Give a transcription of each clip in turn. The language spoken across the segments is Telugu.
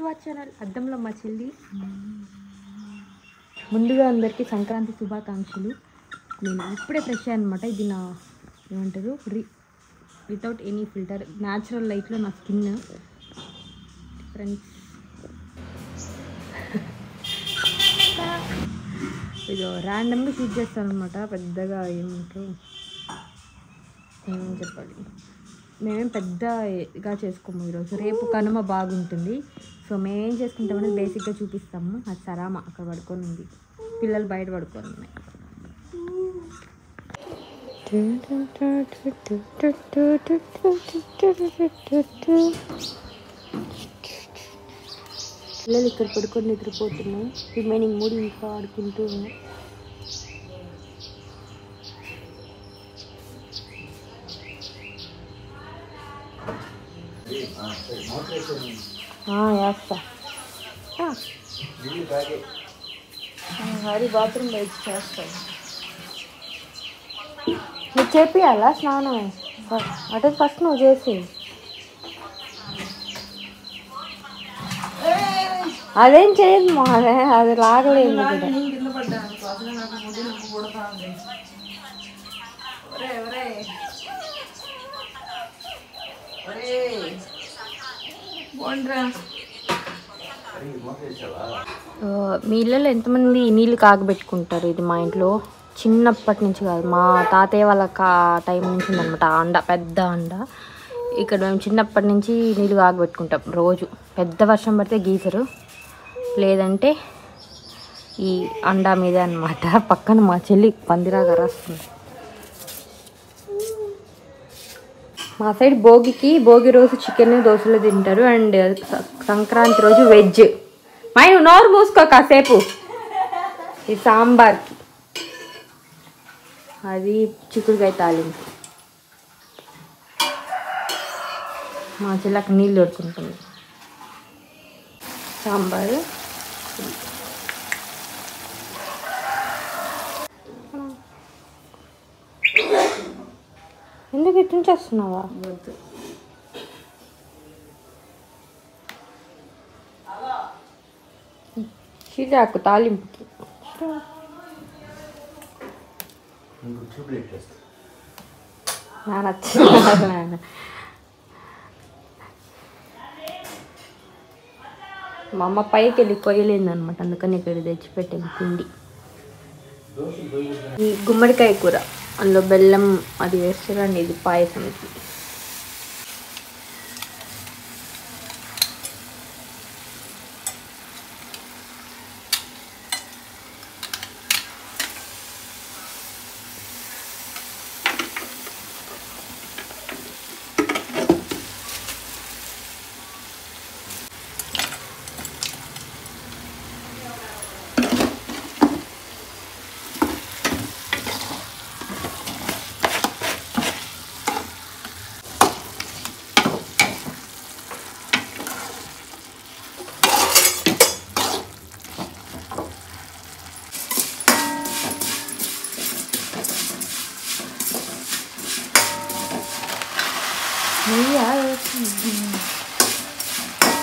అవర్ ఛానల్ అద్దంలో మా చెల్లి. ముందుగా అందరికీ సంక్రాంతి శుభాకాంక్షలు. నేను ఇప్పుడే ఫ్రెష్ అనమాట. ఇది నా ఏమంటారు వితౌట్ ఎనీ ఫిల్టర్ న్యాచురల్ లైట్లో నా స్కిన్ ఫ్రెండ్స్. ఇది ర్యాండమ్గా షూట్ చేస్తాను అనమాట. పెద్దగా ఏమంటారు ఏమని చెప్పాలి, మేమేం పెద్దగా చేసుకోము ఈరోజు. రేపు కనుమ బాగుంటుంది. సో మేమేం చేసుకుంటామని బేసిక్గా చూపిస్తాము. అది సరామ అక్కడ పడుకొని ఉంది, పిల్లలు బయట పడుకొని ఉన్నాయి. పిల్లలు ఇక్కడ పడుకొని నిద్రపోతున్నాయి. రిమైనింగ్ 3 ఇంకా ఆడుకుంటూ ఉన్నాయి. వేస్తా హరి బాత్రూమ్ బయట చేస్తాను. నువ్వు చేపియాలా స్నానం? అంటే ఫస్ట్ నువ్వు చేసి అదేం చేయదు మా, అది లాగలేదు. మీ ఇళ్ళలో ఎంతమంది నీళ్ళు కాగబెట్టుకుంటారు? ఇది మా ఇంట్లో చిన్నప్పటి నుంచి కాదు, మా తాతయ్య వాళ్ళ టైం నుంచి ఉందన్నమాట. ఆ అండ పెద్ద అండ. ఇక్కడ మేము చిన్నప్పటి నుంచి నీళ్ళు కాగబెట్టుకుంటాం రోజు. పెద్ద వర్షం పడితే గీజరు, లేదంటే ఈ అండా మీదే అనమాట. పక్కన మా చెల్లి పందిరాగా రాస్తుంది. మా సైడ్ భోగి రోజు చికెన్ దోశలు తింటారు. అండ్ సంక్రాంతి రోజు వెజ్. మై నువ్వు నోరు మూసుకో కాసేపు. ఇది సాంబార్కి, అది చిక్కుడుకాయ తాలింపు. మా చెల్లకి నీళ్ళు దొరుకుంటుంది. సాంబారు ఎందుకు ఇట్లా చేస్తున్నావా? చిరాకు తాలింపుకి. నాన్న మా అమ్మ పైకి వెళ్ళి కొయ్యలేదనమాట, అందుకని ఇక్కడ తెచ్చిపెట్టాను పిండి. ఈ గుమ్మడికాయ కూర, అందులో బెల్లం అది వేస్తారండి. ఇది పాయసంకి.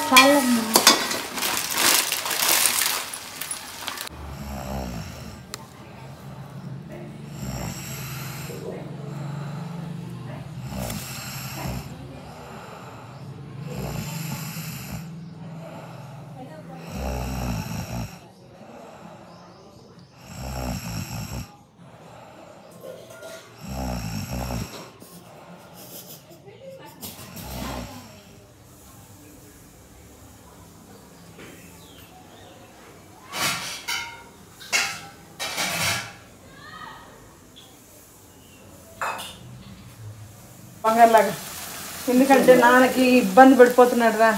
చాలమ్మా. బంగారులాగా, ఎందుకంటే నాన్నకి ఇబ్బంది పడిపోతున్నాడు రా.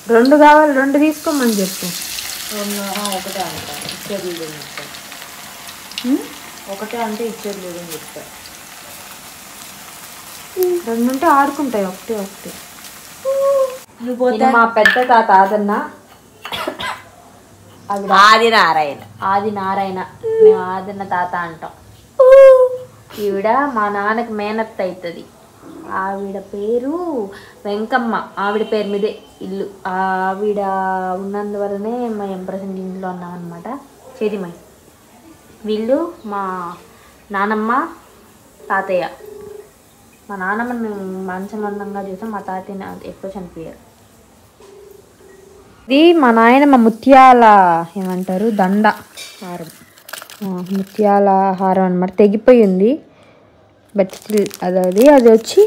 2 కావాలి, 2 తీసుకోమని చెప్పు. ఒకటే అంటారు, ఇచ్చేది లేదని చెప్తారు. ఒకటే అంటే ఇచ్చేది లేదని చెప్తారు. 2 ఉంటే ఆడుకుంటాయి. ఒకటి మా పెద్ద తాత ఆదన్న, ఆది నారాయణ, మేము ఆదన్న తాత అంటాం. ఈవిడ మా నాన్నకి మేనత్త అవుతుంది. ఆవిడ పేరు వెంకమ్మ. ఆవిడ పేరు మీదే ఇల్లు. ఆవిడ ఉన్నందువల్లనే మేము ప్రజెంట్ ఇంట్లో ఉన్నాం అనమాట. చేదిమై వీళ్ళు మా నానమ్మ తాతయ్య. మా నాన్నమ్మ మేము మంచంలో ఉండంగా చూసాం, మా తాతయ్య ఎప్పుడో చనిపోయారు. ఇది మా నాయనమ్మ ముత్యాల ఏమంటారు దండ హారం, ముత్యాల హారం అనమాట. తెగిపోయి ఉంది బట్ స్టిల్ అది వచ్చి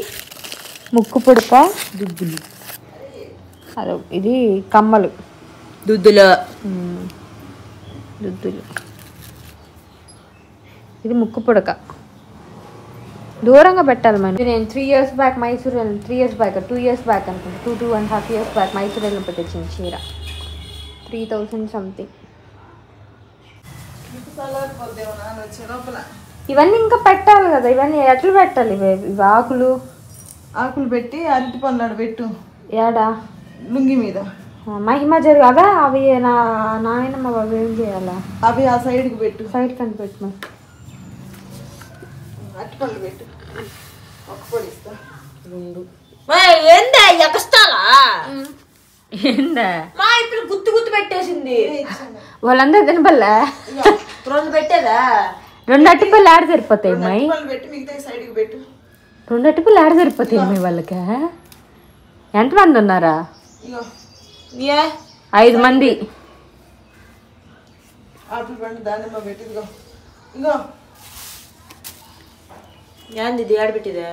ముక్కు పుడక దుద్దులు. అదో ఇది కమ్మలు దుద్దులు. ఇది ముక్కు పుడక. దూరంగా పెట్టాలి మనం. నేను 3 years బ్యాక్ మైసూర్ వెళ్ళిన, 3 years బ్యాక్ 2 years బ్యాక్ అనుకుంటా, 2.5 years బ్యాక్ మైసూర్ వెళ్ళిన పెట్టించిన చీర 3000 సంథింగ్. ఇవన్నీ ఇంకా పెట్టాలి కదా, ఇవన్నీ ఎట్లా పెట్టాలి? ఇవి ఆకులు పెట్టి అరటి పండ్లు పెట్టు. ఏడా? లుంగి మీద మహిమ జరుగు. అవే అవి నాయనమ్మ అవి ఏం చేయాలా? అవి ఆ సైడ్కి పెట్టు. సైడ్ కంటే పెట్టు. అరటి పండ్లు పెట్టు. ఒక పొడి ఇస్తా. మా ఇప్పుడు గుత్తు పెట్టేసింది. వాళ్ళందరూ తినబల్లా 2 పెట్టేదా? 2 అట్టిపళ్ళు ఆడ సరిపోతాయి అమ్మాయి. 2 అట్టిపళ్ళు ఆడ సరిపోతాయి అమ్మాయి వాళ్ళకి. ఎంతమంది ఉన్నారా? 5 మంది. ఏంది ఆడబెట్టిదే?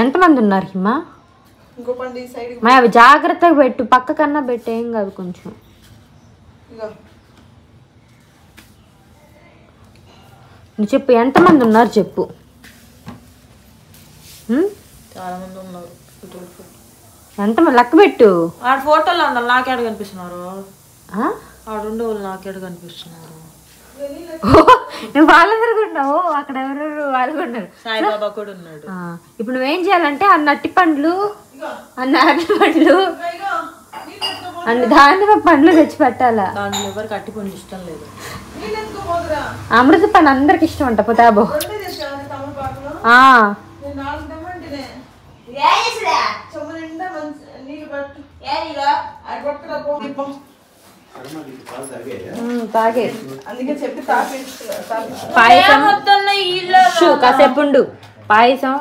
ఎంతమంది ఉన్నారు హిమా? మా అవి జాగ్రత్తగా పెట్టు, పక్క కన్నా పెట్టు, ఏం కాదు కొంచెం. నువ్వు చెప్పు ఎంతమంది ఉన్నారు చెప్పు. చాలా మంది ఉన్నారు. ఎంతమంది లెక్క పెట్టు. ఆడ ఫోటోలో ఉండాలి, నాకేడ కనిపిస్తున్నారు? ఆడుండే వాళ్ళు నాకేడ కనిపిస్తున్నారు? నువ్వు వాళ్ళందరూ ఉన్నావు, అక్కడ ఎవరెవరు వాళ్ళు ఉన్నారు. సాయిబాబా కూడా ఉన్నాడు. ఇప్పుడు నువ్వేం చేయాలంటే అన్ని అట్టి పండ్లు, అన్ని అరటి పండ్లు, అన్ని దానిమ్మ పండ్లు తెచ్చి పెట్టాలా. దాంట్లో ఎవరికి అట్టి పండ్లు ఇష్టం లేదు. అమృత పండు అందరికి ఇష్టం అంట. పోతాబో తాగే. పాయసం కాసేపు ఉండు. పాయసం,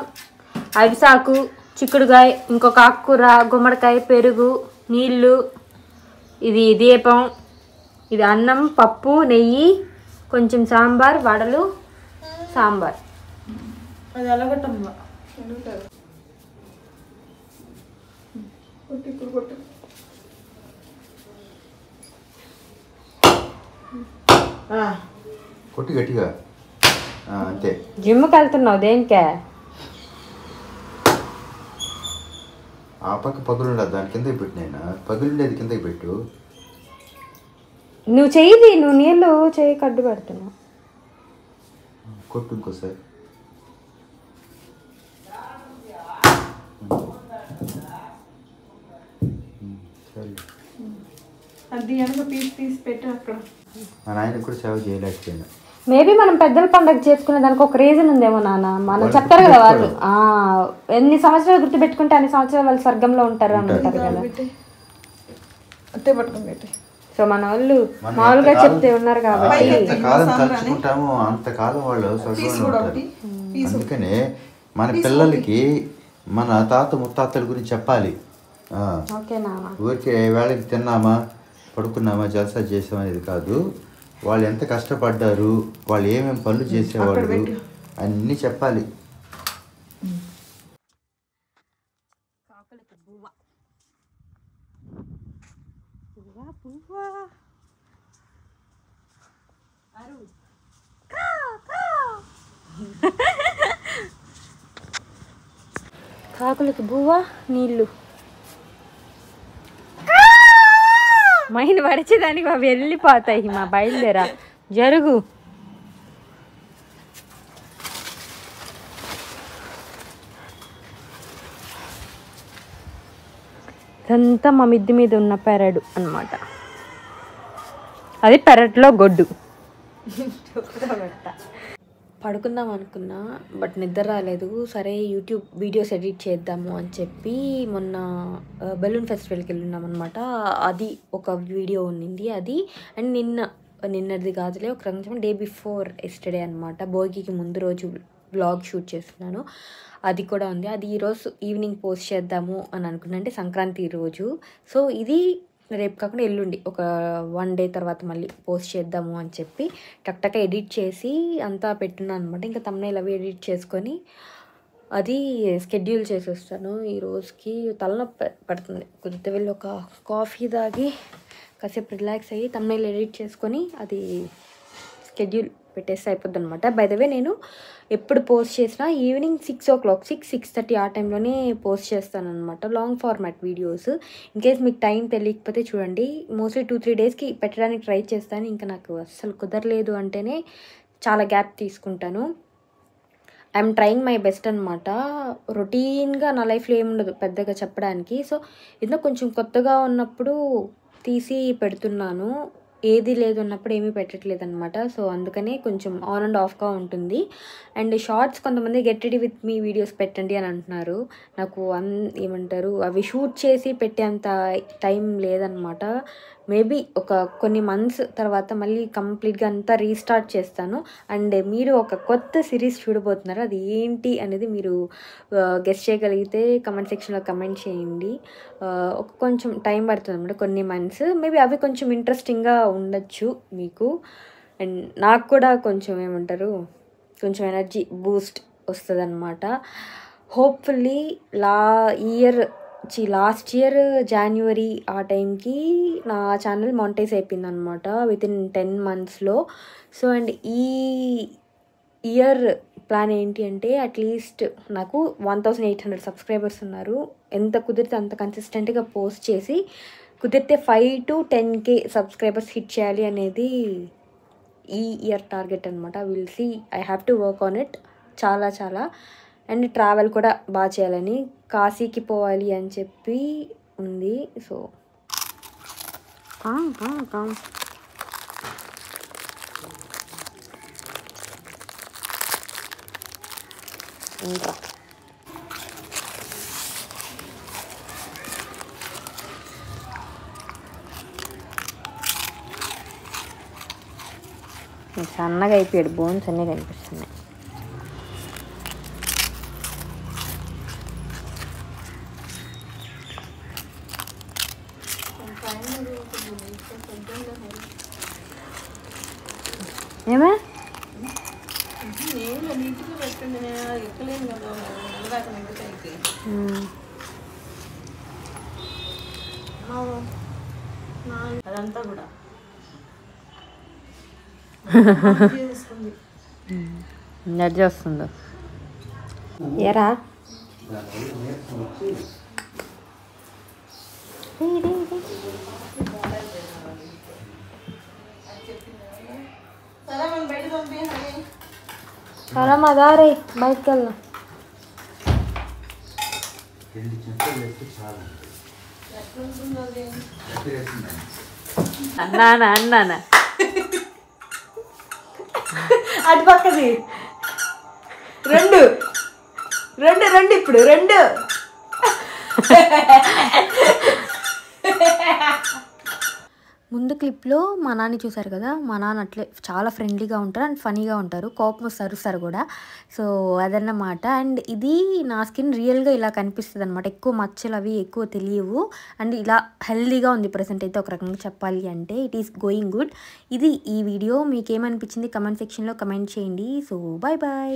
అవిసాకు, చిక్కుడుకాయ, ఇంకొక ఆకుకూర, గుమ్మడికాయ, పెరుగు, నీళ్ళు, ఇది దీపం, ఇది అన్నం, పప్పు, నెయ్యి, కొంచెం సాంబార్, వడలు, సాంబార్. అది ఎలాగొట్టమ్మా? కొట్టి గట్టిగా అంతే. జిమ్కి వెళ్తున్నావు దేనికే? ఆ పక్క పగులుండదు, దాని కిందకి పెట్టినాయినా. పగులుండేది కిందకి పెట్టు. నువ్వు చెయ్యి, నువ్వు నీళ్ళు చెయ్యి కడ్డు పెడుతున్నావు. కొట్టు ఇంకోసారి. అది వెనక తీసి పెట్టు అక్కడ. మా నాయన కూడా సేవ చేయలేకపోయినా. మేబీ మనం పెద్దల పండుగ చేసుకునే దానికి ఒక రీజన్ ఉందేమో నాన్న. మనం చెప్తారు కదా వాళ్ళు, ఎన్ని సంవత్సరాలు గుర్తు పెట్టుకుంటే అన్ని సంవత్సరాలు వాళ్ళు స్వర్గంలో ఉంటారు అని అంటారు కదా. సో మన వాళ్ళు మామూలుగా చెప్తే ఉన్నారు కాబట్టి ఎంతకాలం తలుచుకుంటామో అంతకాలం వాళ్ళు స్వర్గంలో ఉంటారు. అందుకనే మన పిల్లలకి మన తాత ముత్తాతల గురించి చెప్పాలి. ఊరికే వేళకి తిన్నామా పడుకున్నామా జలసా చేసామనేది కాదు. వాళ్ళు ఎంత కష్టపడ్డారు, వాళ్ళు ఏమేమి పనులు చేసేవాళ్ళు అన్నీ చెప్పాలి. కాకులకి బువ్వ, నీళ్ళు. మైండ్ మరిచేదానికి అవి వెళ్ళిపోతాయి. మా బయలుదేరా జరుగు. ఇదంతా మా మిద్ది మీద ఉన్న పెరడు అన్నమాట. అది పెరట్లో గొడ్డు. పడుకుందాం అనుకున్నా, బట్ నిద్ర రాలేదు. సరే యూట్యూబ్ వీడియోస్ ఎడిట్ చేద్దాము అని చెప్పి మొన్న బెలూన్ ఫెస్టివల్కి వెళ్ళున్నాం అనమాట. అది ఒక వీడియో ఉన్నింది అది. అండ్ నిన్నది కాదులే, ఒక కొంచెం డే బిఫోర్ ఎస్టర్డే అనమాట, భోగికి ముందు రోజు వ్లాగ్ షూట్ చేస్తున్నాను, అది కూడా ఉంది. అది ఈరోజు ఈవినింగ్ పోస్ట్ చేద్దాము అని అనుకున్నా, అంటే సంక్రాంతి రోజు. సో ఇది రేపు కాకుండా ఎల్లుండి ఒక 1 డే తర్వాత మళ్ళీ పోస్ట్ చేద్దాము అని చెప్పి టక్ ఎడిట్ చేసి అంతా పెట్టున్నాను అనమాట. ఇంకా thumbnail అవి ఎడిట్ చేసుకొని అది షెడ్యూల్ చేసేస్తాను. ఈ రోజుకి తలనొప్పి పడుతుంది, కుదిరితే వెళ్ళి ఒక కాఫీ తాగి కాసేపు రిలాక్స్ అయ్యి thumbnail ఎడిట్ చేసుకొని అది షెడ్యూల్ పెట్టేస్తే అయిపోద్ది అనమాట. బై ద వే నేను ఎప్పుడు పోస్ట్ చేసినా ఈవినింగ్ 6 o'clock 6:30 ఆ టైంలోనే పోస్ట్ చేస్తాను అనమాట, లాంగ్ ఫార్మాట్ వీడియోస్. ఇన్కేస్ మీకు టైం తెలియకపోతే చూడండి, మోస్ట్లీ 2-3 డేస్కి పెట్టడానికి ట్రై చేస్తాను. ఇంకా నాకు అస్సలు కుదరలేదు అంటేనే చాలా గ్యాప్ తీసుకుంటాను. ఐఎమ్ ట్రయింగ్ మై బెస్ట్ అనమాట. రొటీన్గా నా లైఫ్లో ఏముండదు పెద్దగా చెప్పడానికి. సో ఏదో కొంచెం కొత్తగా ఉన్నప్పుడు తీసి పెడుతున్నాను, ఏది లేదు అన్నప్పుడు ఏమీ పెట్టట్లేదు అనమాట. సో అందుకనే కొంచెం ఆన్ అండ్ ఆఫ్గా ఉంటుంది. అండ్ షార్ట్స్ కొంతమంది get ready with me videos పెట్టండి అని అంటున్నారు. నాకు ఏమంటారు, అవి షూట్ చేసి పెట్టేంత టైం లేదనమాట. మేబీ ఒక కొన్ని మంత్స్ తర్వాత మళ్ళీ కంప్లీట్గా అంతా రీస్టార్ట్ చేస్తాను. అండ్ మీరు ఒక కొత్త సిరీస్ చూడబోతున్నారు, అది ఏంటి అనేది మీరు గెస్ చేయగలిగితే కమెంట్ సెక్షన్లో కమెంట్ చేయండి. ఒక కొంచెం టైం పడుతుంది అనమాట, కొన్ని మంత్స్. మేబీ అవి కొంచెం ఇంట్రెస్టింగ్గా ఉండొచ్చు మీకు. అండ్ నాకు కూడా కొంచెం ఏమంటారు, కొంచెం ఎనర్జీ బూస్ట్ వస్తుంది అనమాట. హోప్ఫుల్లీ లాస్ట్ ఇయర్ జనవరి ఆ టైంకి నా ఛానల్ మానిటైజ్ అయిపోయింది అనమాట, వితిన్ 10 monthsలో. సో అండ్ ఈ ఇయర్ ప్లాన్ ఏంటి అంటే, అట్లీస్ట్ నాకు 1800 సబ్స్క్రైబర్స్ ఉన్నారు. ఎంత కుదిరితే అంత కన్సిస్టెంట్గా పోస్ట్ చేసి కుదిరితే 5 to 10K సబ్స్క్రైబర్స్ హిట్ చేయాలి అనేది ఈ ఇయర్ టార్గెట్ అనమాట. Will see, I have to work on it చాలా. అండ్ ట్రావెల్ కూడా బాగా చేయాలని, కాశీకి పోవాలి అని చెప్పి ఉంది. సో ఇంకా సన్నగా అయిపోయాడు, బోన్స్ అన్నీ కనిపిస్తున్నాయి. ఏమే అదంతా కూడా ఎనర్జీ వస్తుందో ఎరా. సరే మా దారి బయటకు వెళ్దాం. అన్నానా అటు పక్కది రెండు ఇప్పుడు 2. ముందు క్లిప్లో మా నాన్న చూసారు కదా, మా నాన్న అట్లే చాలా ఫ్రెండ్లీగా ఉంటారు అండ్ ఫనీగా ఉంటారు, కోపం వస్తారు కూడా. సో అదన్నమాట. అండ్ ఇది నా స్కిన్ రియల్గా ఇలా కనిపిస్తుంది అనమాట, ఎక్కువ మచ్చలు అవి ఎక్కువ తెలియవు. అండ్ ఇలా హెల్దీగా ఉంది ప్రెసెంట్ అయితే, ఒక రకంగా చెప్పాలి అంటే ఇట్ ఈస్ గోయింగ్ గుడ్. ఇది ఈ వీడియో మీకు ఏమనిపించింది కమెంట్ సెక్షన్లో కమెంట్ చేయండి. So bye.